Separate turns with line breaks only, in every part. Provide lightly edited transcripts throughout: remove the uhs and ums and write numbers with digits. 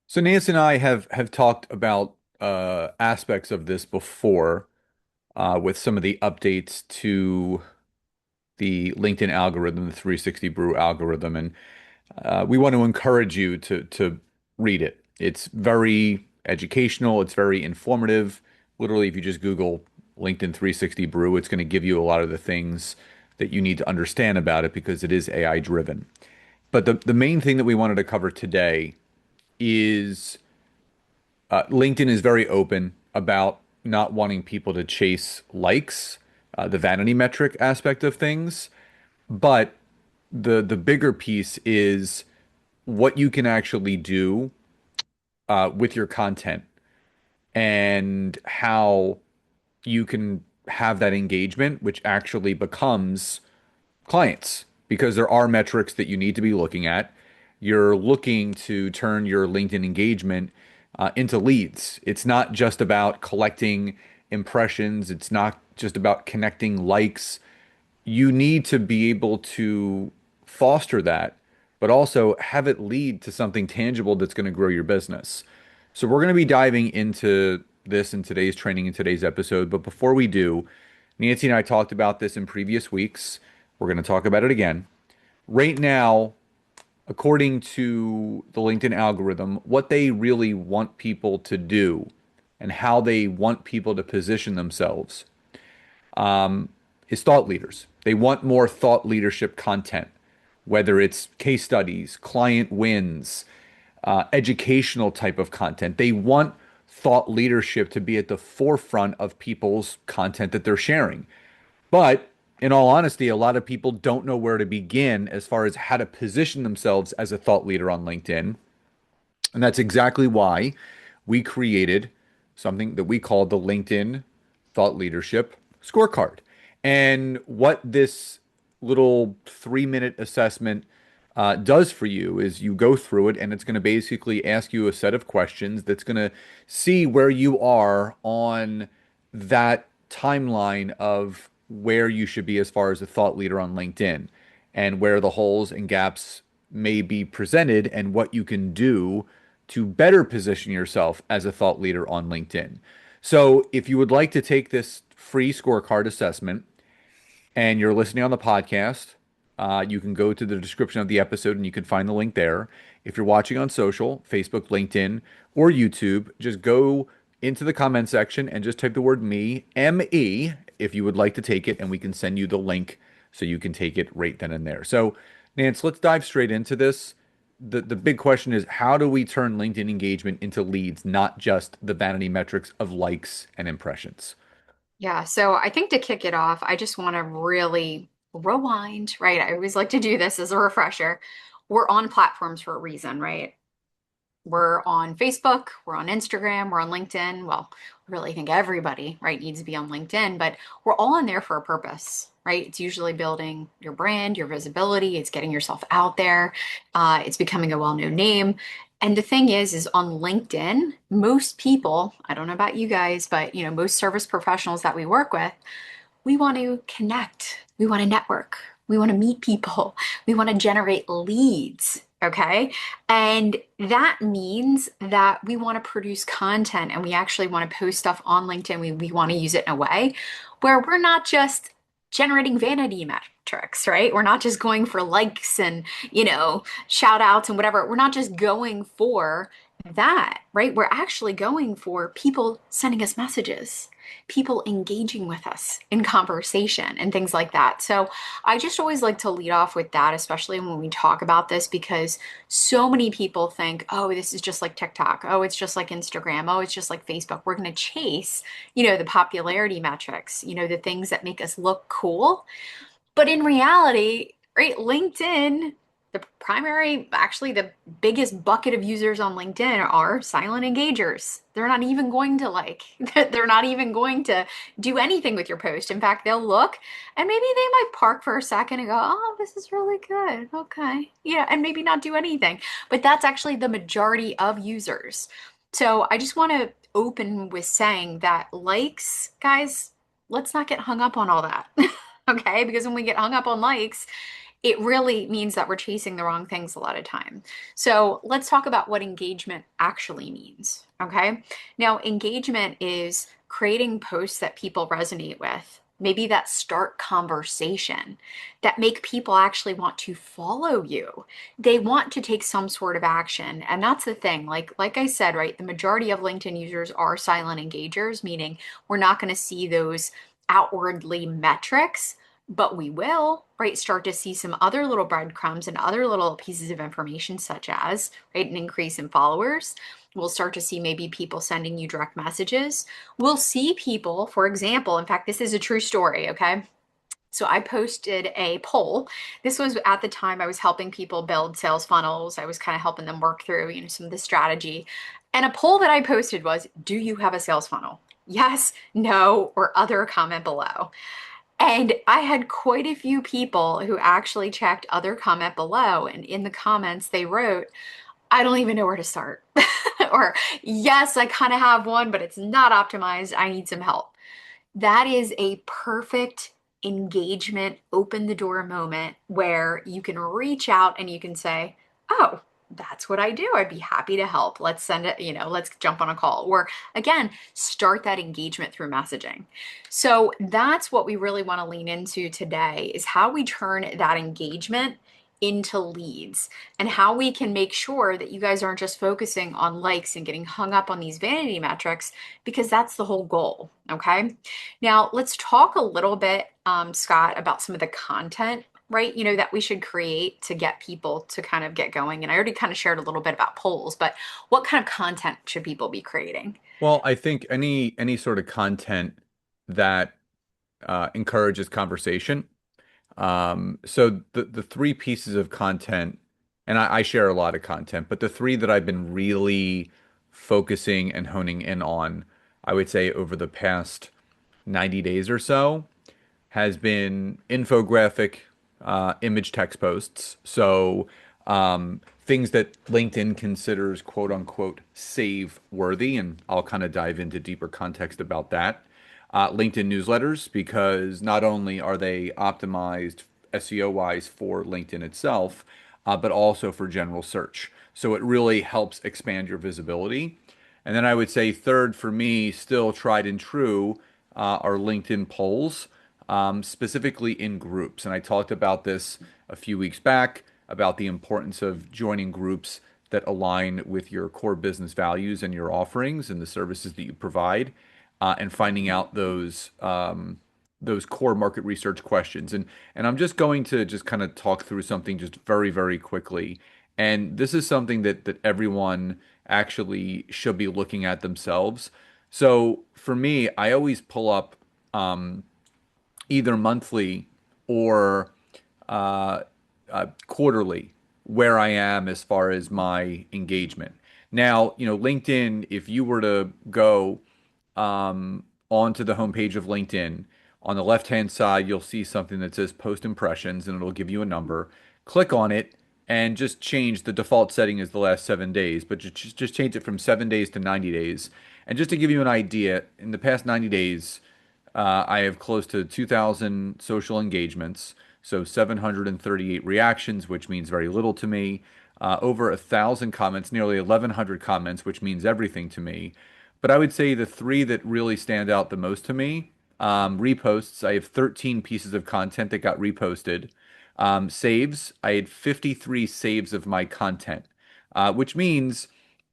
So Nancy and I have talked about aspects of this before with some of the updates to the LinkedIn algorithm, the 360 Brew algorithm, and we want to encourage you to read it. It's very educational. It's very informative. Literally, if you just Google LinkedIn 360 Brew, it's going to give you a lot of the things that you need to understand about it because it is AI driven. But the main thing that we wanted to cover today is LinkedIn is very open about not wanting people to chase likes, the vanity metric aspect of things. But the bigger piece is what you can actually do with your content and how you can have that engagement, which actually becomes clients, because there are metrics that you need to be looking at. You're looking to turn your LinkedIn engagement into leads. It's not just about collecting impressions, it's not just about connecting likes. You need to be able to foster that, but also have it lead to something tangible that's going to grow your business. So, we're going to be diving into this in today's training, in today's episode. But before we do, Nancy and I talked about this in previous weeks. We're going to talk about it again. Right now, according to the LinkedIn algorithm, what they really want people to do and how they want people to position themselves is thought leaders. They want more thought leadership content, whether it's case studies, client wins, educational type of content. They want thought leadership to be at the forefront of people's content that they're sharing. But in all honesty, a lot of people don't know where to begin as far as how to position themselves as a thought leader on LinkedIn. And that's exactly why we created something that we call the LinkedIn Thought Leadership Scorecard. And what this little 3-minute assessment does for you is you go through it and it's going to basically ask you a set of questions that's going to see where you are on that timeline of where you should be as far as a thought leader on LinkedIn and where the holes and gaps may be presented and what you can do to better position yourself as a thought leader on LinkedIn. So, if you would like to take this free scorecard assessment and you're listening on the podcast, you can go to the description of the episode and you can find the link there. If you're watching on social, Facebook, LinkedIn, or YouTube, just go into the comment section and just type the word me, M-E, if you would like to take it, and we can send you the link so you can take it right then and there. So, Nance, let's dive straight into this. The big question is how do we turn LinkedIn engagement into leads, not just the vanity metrics of likes and impressions?
Yeah, so I think to kick it off, I just want to really rewind, right? I always like to do this as a refresher. We're on platforms for a reason, right? We're on Facebook, we're on Instagram, we're on LinkedIn. Well, I really think everybody, right, needs to be on LinkedIn, but we're all on there for a purpose, right? It's usually building your brand, your visibility, it's getting yourself out there, it's becoming a well-known name. And the thing is on LinkedIn, most people, I don't know about you guys, but most service professionals that we work with, we want to connect, we want to network, we want to meet people, we want to generate leads. Okay. And that means that we want to produce content and we actually want to post stuff on LinkedIn. We want to use it in a way where we're not just generating vanity metrics, right? We're not just going for likes and, shout outs and whatever. We're not just going for that, right? We're actually going for people sending us messages, people engaging with us in conversation and things like that. So I just always like to lead off with that, especially when we talk about this, because so many people think, oh, this is just like TikTok. Oh, it's just like Instagram. Oh, it's just like Facebook. We're going to chase, the popularity metrics, the things that make us look cool. But in reality, right, LinkedIn, actually, the biggest bucket of users on LinkedIn are silent engagers. They're not even going to like, they're not even going to do anything with your post. In fact, they'll look and maybe they might park for a second and go, oh, this is really good. Okay. Yeah. And maybe not do anything. But that's actually the majority of users. So I just want to open with saying that likes, guys, let's not get hung up on all that. Okay, because when we get hung up on likes, it really means that we're chasing the wrong things a lot of time. So let's talk about what engagement actually means. Okay. Now, engagement is creating posts that people resonate with. Maybe that start conversation that make people actually want to follow you. They want to take some sort of action. And that's the thing. Like I said, right? The majority of LinkedIn users are silent engagers, meaning we're not going to see those outwardly metrics, but we will, right, start to see some other little breadcrumbs and other little pieces of information, such as, right, an increase in followers. We'll start to see maybe people sending you direct messages. We'll see people, for example, in fact, this is a true story, okay? So I posted a poll. This was at the time I was helping people build sales funnels. I was kind of helping them work through, some of the strategy. And a poll that I posted was, do you have a sales funnel? Yes, no, or other comment below. And I had quite a few people who actually checked other comment below. And in the comments, they wrote, I don't even know where to start. Or, yes, I kind of have one, but it's not optimized. I need some help. That is a perfect engagement, open the door moment where you can reach out and you can say, oh, that's what I do. I'd be happy to help. Let's send it, let's jump on a call. Or again, start that engagement through messaging. So that's what we really want to lean into today is how we turn that engagement into leads and how we can make sure that you guys aren't just focusing on likes and getting hung up on these vanity metrics because that's the whole goal. Okay. Now, let's talk a little bit, Scott, about some of the content, right? That we should create to get people to kind of get going. And I already kind of shared a little bit about polls, but what kind of content should people be creating?
Well, I think any sort of content that encourages conversation. So the three pieces of content, and I share a lot of content, but the three that I've been really focusing and honing in on, I would say over the past 90 days or so, has been infographic, image text posts. So things that LinkedIn considers quote unquote save worthy, and I'll kind of dive into deeper context about that. LinkedIn newsletters, because not only are they optimized SEO wise for LinkedIn itself, but also for general search. So it really helps expand your visibility. And then I would say third for me, still tried and true, are LinkedIn polls, specifically in groups. And I talked about this a few weeks back about the importance of joining groups that align with your core business values and your offerings and the services that you provide, and finding out those core market research questions. And I'm just going to just kind of talk through something just very, very quickly. And this is something that everyone actually should be looking at themselves. So for me, I always pull up either monthly or uh, quarterly where I am as far as my engagement. Now, LinkedIn, if you were to go onto the homepage of LinkedIn, on the left-hand side, you'll see something that says post impressions and it'll give you a number. Click on it and just change the default setting is the last 7 days, but just change it from 7 days to 90 days. And just to give you an idea, in the past 90 days, I have close to 2,000 social engagements, so 738 reactions, which means very little to me. Over 1,000 comments, nearly 1,100 comments, which means everything to me. But I would say the three that really stand out the most to me, reposts. I have 13 pieces of content that got reposted. Saves. I had 53 saves of my content, which means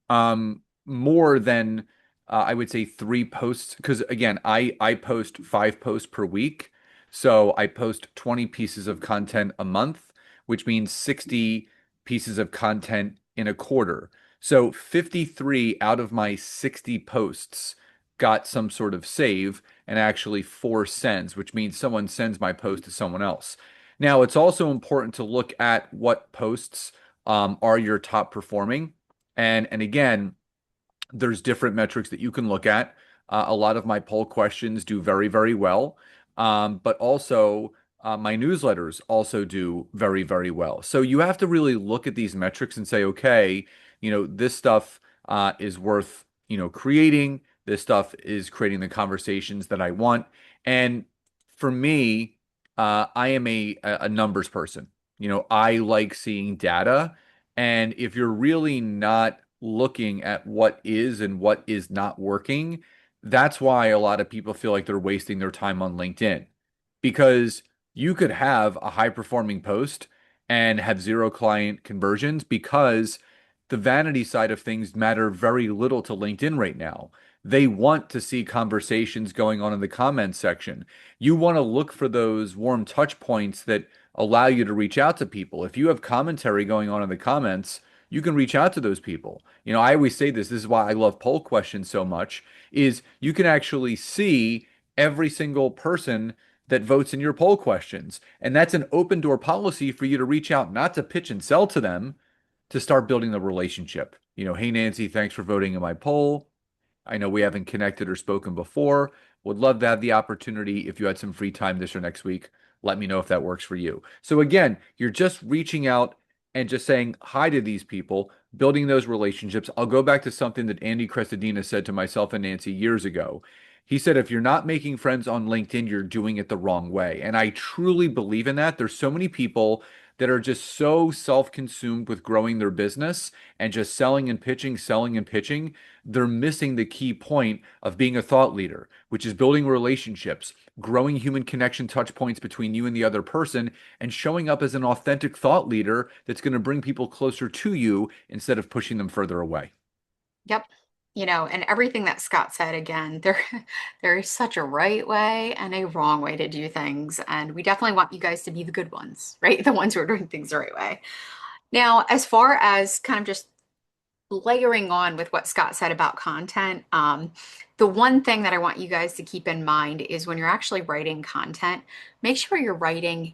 more than I would say three posts. Because again, I post 5 posts per week, so I post 20 pieces of content a month, which means 60 pieces of content in a quarter. So 53 out of my 60 posts got some sort of save and actually 4 sends, which means someone sends my post to someone else. Now, it's also important to look at what posts are your top performing. And again, there's different metrics that you can look at. A lot of my poll questions do very, very well. But also my newsletters also do very, very well. So you have to really look at these metrics and say, okay, this stuff is worth, creating. This stuff is creating the conversations that I want. And for me, I am a numbers person. I like seeing data. And if you're really not looking at what is and what is not working, that's why a lot of people feel like they're wasting their time on LinkedIn. Because you could have a high performing post and have zero client conversions because the vanity side of things matter very little to LinkedIn right now. They want to see conversations going on in the comments section. You want to look for those warm touch points that allow you to reach out to people. If you have commentary going on in the comments, you can reach out to those people. I always say this is why I love poll questions so much, is you can actually see every single person that votes in your poll questions. And that's an open door policy for you to reach out, not to pitch and sell to them, to start building the relationship. Hey Nancy, thanks for voting in my poll. I know we haven't connected or spoken before. Would love to have the opportunity if you had some free time this or next week. Let me know if that works for you. So again, you're just reaching out and just saying hi to these people, building those relationships. I'll go back to something that Andy Crestodina said to myself and Nancy years ago. He said, if you're not making friends on LinkedIn, you're doing it the wrong way. And I truly believe in that. There's so many people that are just so self-consumed with growing their business and just selling and pitching, they're missing the key point of being a thought leader, which is building relationships, growing human connection touch points between you and the other person, and showing up as an authentic thought leader that's going to bring people closer to you instead of pushing them further away.
Yep. And everything that Scott said again, there is such a right way and a wrong way to do things. And we definitely want you guys to be the good ones, right? The ones who are doing things the right way. Now, as far as kind of just layering on with what Scott said about content, the one thing that I want you guys to keep in mind is when you're actually writing content, make sure you're writing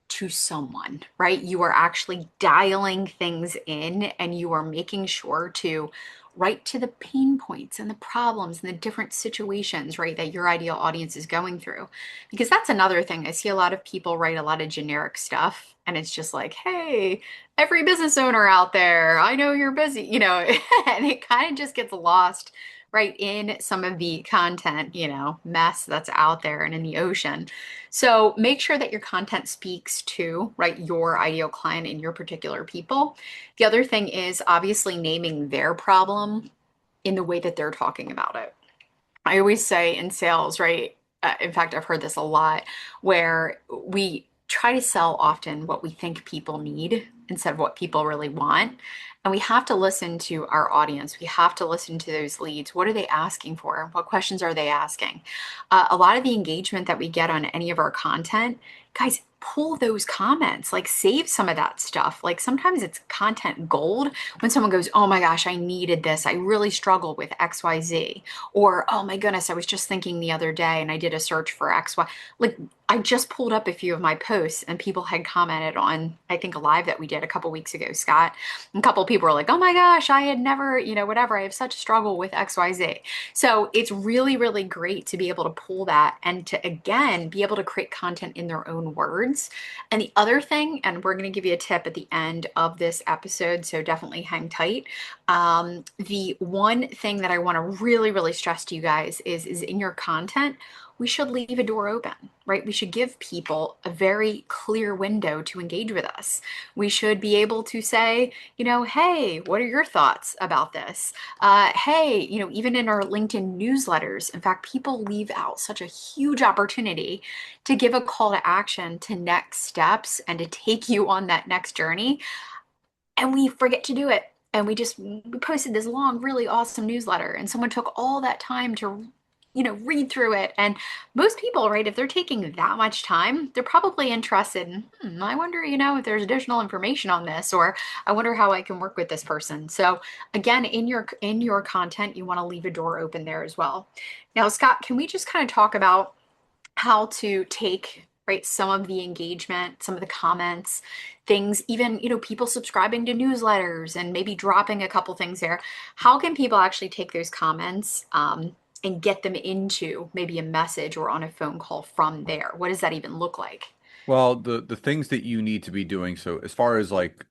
to someone, right? You are actually dialing things in and you are making sure to write to the pain points and the problems and the different situations, right, that your ideal audience is going through. Because that's another thing. I see a lot of people write a lot of generic stuff and it's just like, hey, every business owner out there, I know you're busy, and it kind of just gets lost right in some of the content, mess that's out there and in the ocean. So make sure that your content speaks to, right, your ideal client and your particular people. The other thing is obviously naming their problem in the way that they're talking about it. I always say in sales, right? In fact, I've heard this a lot where we try to sell often what we think people need instead of what people really want. And we have to listen to our audience. We have to listen to those leads. What are they asking for? What questions are they asking? A lot of the engagement that we get on any of our content, guys, pull those comments, like save some of that stuff. Like sometimes it's content gold when someone goes, oh my gosh, I needed this. I really struggled with XYZ. Or, oh my goodness, I was just thinking the other day and I did a search for XY. Like, I just pulled up a few of my posts and people had commented on, I think, a live that we did a couple weeks ago, Scott. And a couple of people were like, oh my gosh, I had never, whatever. I have such a struggle with XYZ. So it's really, really great to be able to pull that and to, again, be able to create content in their own words. And the other thing, and we're going to give you a tip at the end of this episode, so definitely hang tight. The one thing that I want to really, really stress to you guys is in your content, we should leave a door open, right? We should give people a very clear window to engage with us. We should be able to say, hey, what are your thoughts about this? Hey, even in our LinkedIn newsletters, in fact, people leave out such a huge opportunity to give a call to action to next steps and to take you on that next journey, and we forget to do it. And we posted this long, really awesome newsletter, and someone took all that time to, read through it. And most people, right, if they're taking that much time, they're probably interested in, I wonder, if there's additional information on this, or I wonder how I can work with this person. So again, in your content, you want to leave a door open there as well. Now, Scott, can we just kind of talk about how to take, right, some of the engagement, some of the comments, things, even, people subscribing to newsletters and maybe dropping a couple things there. How can people actually take those comments and get them into maybe a message or on a phone call from there? What does that even look like?
Well, the things that you need to be doing, so as far as like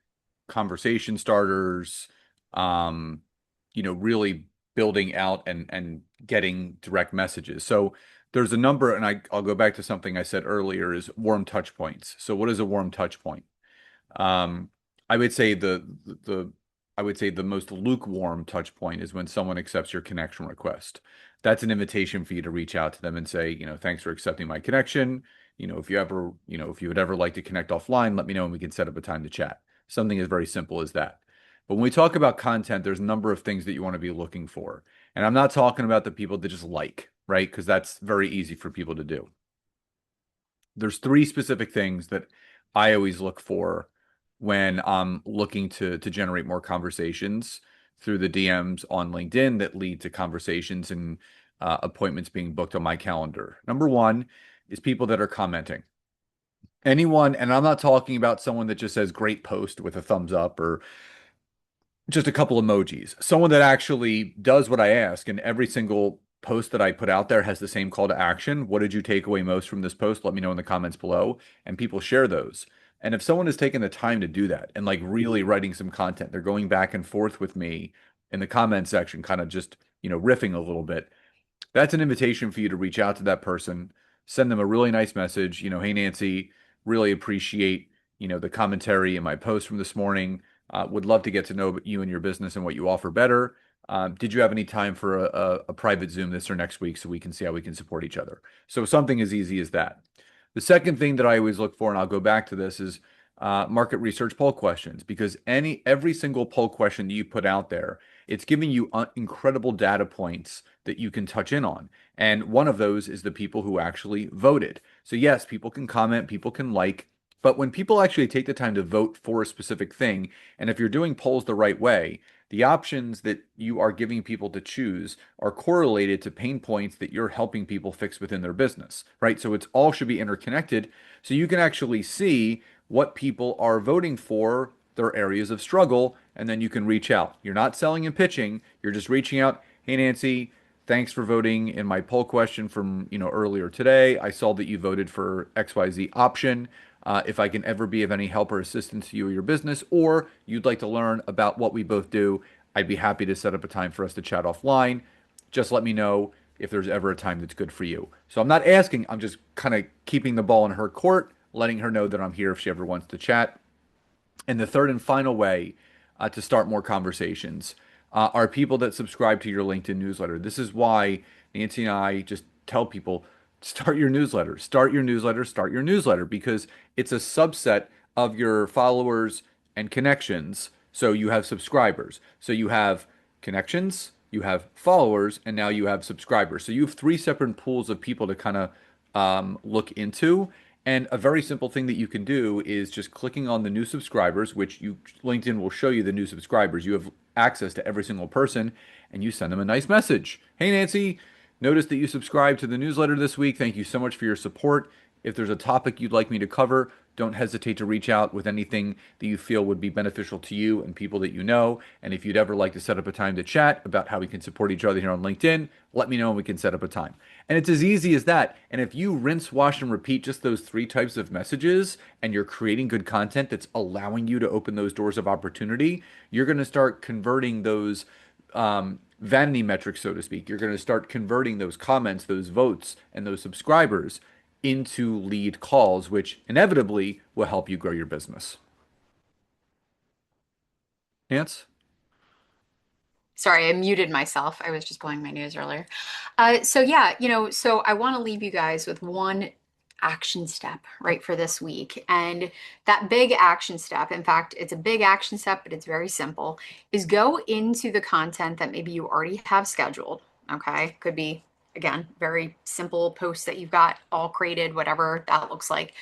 conversation starters, um, really building out and getting direct messages. So there's a number, and I'll go back to something I said earlier is warm touch points. So what is a warm touch point? Um, I would say the I would say the most lukewarm touch point is when someone accepts your connection request. That's an invitation for you to reach out to them and say, thanks for accepting my connection. If you would ever like to connect offline, let me know and we can set up a time to chat. Something as very simple as that. But when we talk about content, there's a number of things that you want to be looking for. And I'm not talking about the people that just like, right? Because that's very easy for people to do. There's three specific things that I always look for when I'm looking to generate more conversations through the DMs on LinkedIn that lead to conversations and appointments being booked on my calendar. Number one is people that are commenting. Anyone, and I'm not talking about someone that just says great post with a thumbs up or just a couple emojis. Someone that actually does what I ask, and every single post that I put out there has the same call to action. What did you take away most from this post? Let me know in the comments below. And people share those. And if someone has taken the time to do that and like really writing some content, they're going back and forth with me in the comment section, kind of just, riffing a little bit. That's an invitation for you to reach out to that person, send them a really nice message, hey Nancy, really appreciate, the commentary in my post from this morning. Would love to get to know you and your business and what you offer better. Did you have any time for a private Zoom this or next week so we can see how we can support each other? So something as easy as that. The second thing that I always look for, and I'll go back to this, is market research poll questions because every single poll question that you put out there, it's giving you incredible data points that you can touch in on. And one of those is the people who actually voted. So yes, people can comment, people can like, but when people actually take the time to vote for a specific thing, and if you're doing polls the right way, the options that you are giving people to choose are correlated to pain points that you're helping people fix within their business, right? So it's all should be interconnected. So you can actually see what people are voting for, their areas of struggle, and then you can reach out. You're not selling and pitching, you're just reaching out. Hey, Nancy, thanks for voting in my poll question from, earlier today. I saw that you voted for XYZ option. If I can ever be of any help or assistance to you or your business, or you'd like to learn about what we both do, I'd be happy to set up a time for us to chat offline. Just let me know if there's ever a time that's good for you. So I'm not asking, I'm just kind of keeping the ball in her court, letting her know that I'm here if she ever wants to chat. And the third and final way to start more conversations are people that subscribe to your LinkedIn newsletter. This is why Nancy and I just tell people start your newsletter, start your newsletter, start your newsletter, because it's a subset of your followers and connections. So you have subscribers. So you have connections, you have followers, and now you have subscribers. So you have three separate pools of people to kind of look into. And a very simple thing that you can do is just clicking on the new subscribers, which LinkedIn will show you the new subscribers. You have access to every single person, and you send them a nice message. Hey, Nancy, noticed that you subscribed to the newsletter this week. Thank you so much for your support. If there's a topic you'd like me to cover, don't hesitate to reach out with anything that you feel would be beneficial to you and people that you know. And if you'd ever like to set up a time to chat about how we can support each other here on LinkedIn, let me know and we can set up a time. And it's as easy as that. And if you rinse, wash, and repeat just those three types of messages and you're creating good content that's allowing you to open those doors of opportunity, you're going to start converting those vanity metrics, so to speak. You're going to start converting those comments, those votes, and those subscribers into lead calls, which inevitably will help you grow your business. Nance?
Sorry, I muted myself. I was just blowing my nose earlier. So yeah, so I want to leave you guys with one action step, right, for this week. And that big action step, in fact, it's a big action step, but it's very simple, is go into the content that maybe you already have scheduled. Okay. Could be, again, very simple posts that you've got all created, whatever that looks like,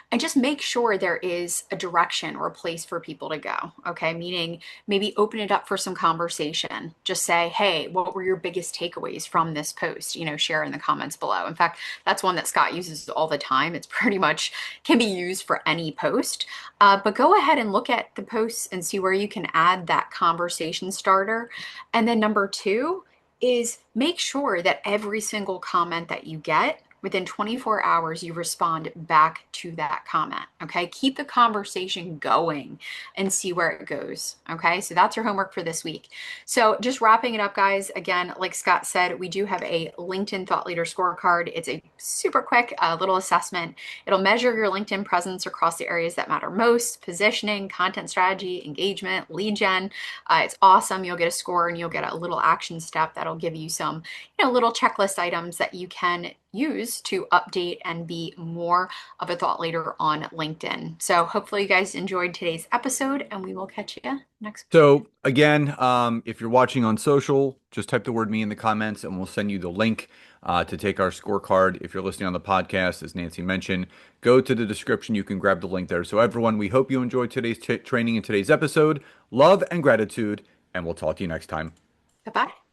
and just make sure there is a direction or a place for people to go. Okay. Meaning maybe open it up for some conversation. Just say, hey, what were your biggest takeaways from this post? Share in the comments below. In fact, that's one that Scott uses all the time. It's pretty much can be used for any post. But go ahead and look at the posts and see where you can add that conversation starter. And then number two is make sure that every single comment that you get within 24 hours, you respond back to that comment. Okay. Keep the conversation going and see where it goes. Okay. So that's your homework for this week. So just wrapping it up, guys. Again, like Scott said, we do have a LinkedIn Thought Leader scorecard. It's a super quick little assessment. It'll measure your LinkedIn presence across the areas that matter most: positioning, content strategy, engagement, lead gen. It's awesome. You'll get a score and you'll get a little action step that'll give you some, little checklist items that you can use to update and be more of a thought leader on LinkedIn. So hopefully you guys enjoyed today's episode, and we will catch you next week.
So again, if you're watching on social, just type the word me in the comments and we'll send you the link to take our scorecard. If you're listening on the podcast, as Nancy mentioned, go to the description. You can grab the link there. So everyone, we hope you enjoyed today's training and today's episode. Love and gratitude, and we'll talk to you next time.
Bye-bye.